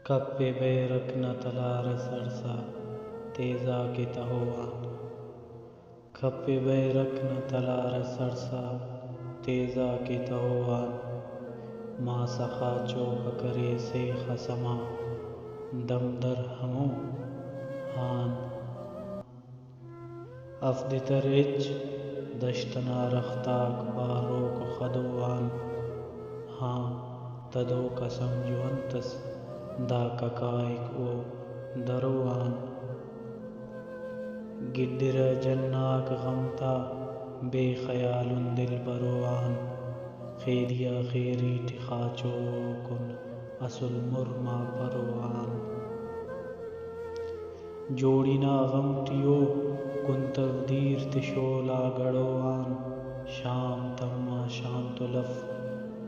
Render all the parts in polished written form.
کپِ barrack نہ تلار سرسا تیزا کے تہوان کپِ barrack نہ تلار سرسا تیزا کے تہوان ما سخا چوک کرے سے خسما دم در ہمو ہان افد ترچ دشتنا رختاک باروک خدوان ہاں تدو قسم جو انتس دا ککائک او دروان گڈر جناک غمتا بے خیال دل بروان خیریا خیری ٹخاچو کن اصل مرما پروان جوڑینا غمٹیو کن تبدیر تشولا گڑوان شام تما شانت لف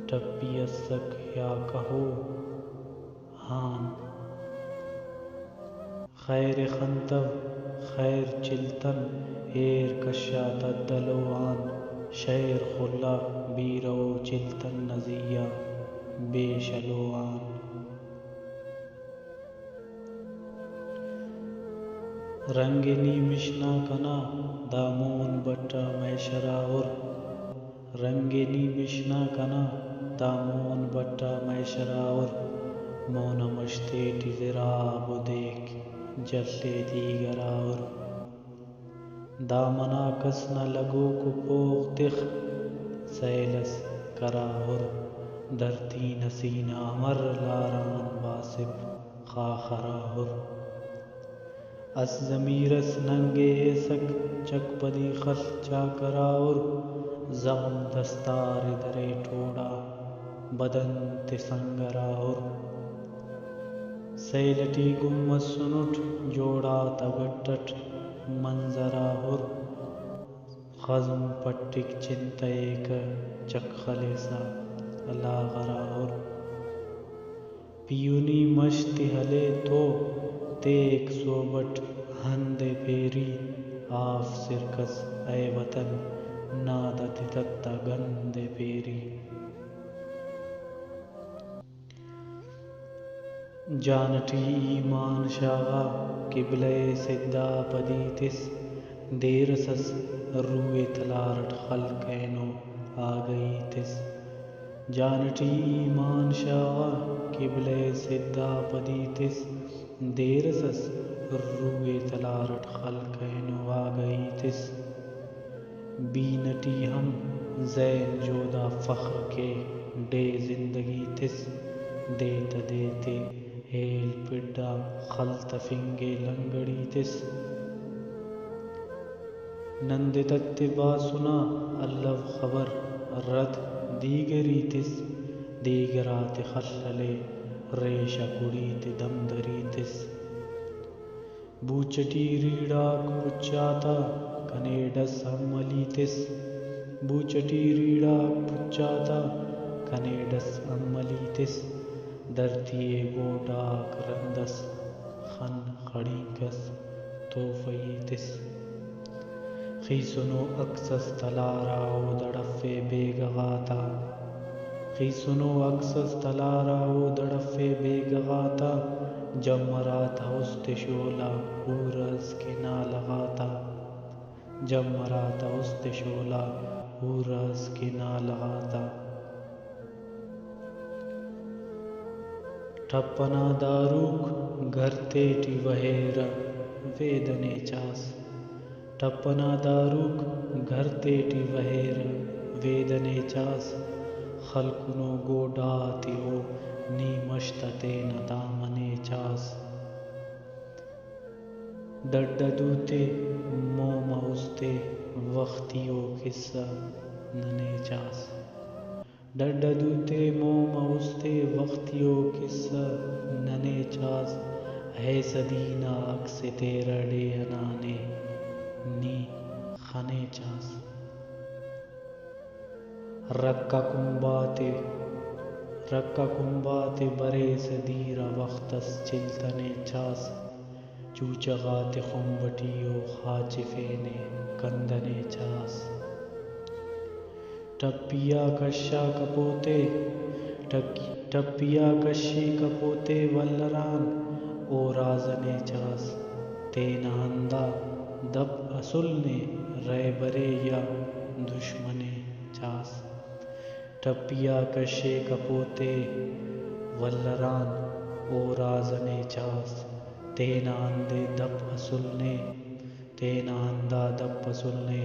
ٹپی اسک یا کہو ہان خیر خنتو خیر چلتن ایر کشا تدلوان شیر خلا بیرو چلتن نزیہ بے شلوان رنگنی مشنا کنا دامون بٹا میں شراور رنگنی مشنا کنا دامون بٹا میں شراور مون مشتیٹی زراب دیکھ جلے دیگراور دامنا کس نہ لگو کو پوغ تخ سیلس کراور درتی نسینہ مر لاران باسب خاخراور اس ضمیرس ننگے سک چک پدی خل چاکراور زغم دستار درے ٹوڑا بدن تسنگراور سیلٹی گمس سنٹ جوڑا تگٹٹ منظراور خزم پٹک چنتیک چک خلیسا لاغراور پیونی مشتی ہلے تو تیک صوبٹ ہندے پیری آف سرکس اے وطن نادت تتا گندے پیری جانٹی ایمان شاغا قبلے سدھا پدیتس دیرسس روئے تلارٹ خلقینو آگئی تس جانٹی ایمان شاغا قبلے سدھا پدیتس دیرسس روئے تلارٹ خلقینو آگئی تس بینٹی ہم زین جودا فخر کے ڈے زندگی تس دیت دیتے ہیل پڈا خلط فنگے لنگڑی تس نند تت باسنا الو خبر رد دیگری تس دیگرات خللے ریشہ کڑیت دمدری تس بوچٹی ریڑاک پچاتا کنیڈس عملی تس بوچٹی ریڑاک پچاتا کنیڈس عملی تس درتی گوڈاک رندس خن خڑینکس توفئی تس خیسنو اکسس تلاراو دڑفے بیگغاتا خیسنو اکسس تلاراو دڑفے بیگغاتا جمراتا است شولا اورز کے نالغاتا جمراتا است شولا اورز کے نالغاتا ٹھپنا داروک گھر تیٹی وہیر ویدنے چاس ٹھپنا داروک گھر تیٹی وہیر ویدنے چاس خلقنو گوڈاتیو نیمشتتین دامنے چاس ڈڈدوتے موم استے وقتیو قصہ ننے چاس ڈڈدوتے موم استے وقتیو قصہ ننے چاس ہے سدینہ اکس تیرا ڈے انانے نی خنے چاس رکا کمباتے برے سدیرا وقتس چلتنے چاس چوچغات خمبٹیو خاچفینے کندنے چاس ٹپیا کشا کپوتے ٹپیا کشی کپوتے ولران او رازنے چاس تینا ہندا دپ اسلنے رے برے یا دشمنے چاس ٹپیا کشے کپوتے ولران او رازنے چاس تینا ہندے دپ اسلنے تینا ہندا دپ اسلنے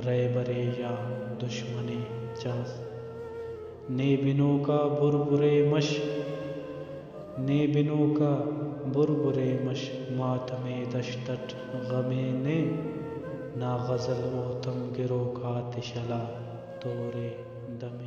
رے برے یا دشمنے چاس نے بنو کا بربرے مش نے بنو کا بربرے مش ماتم دشتٹ غمے نے نا غزل اوتم گرو کات شلا تورے دمے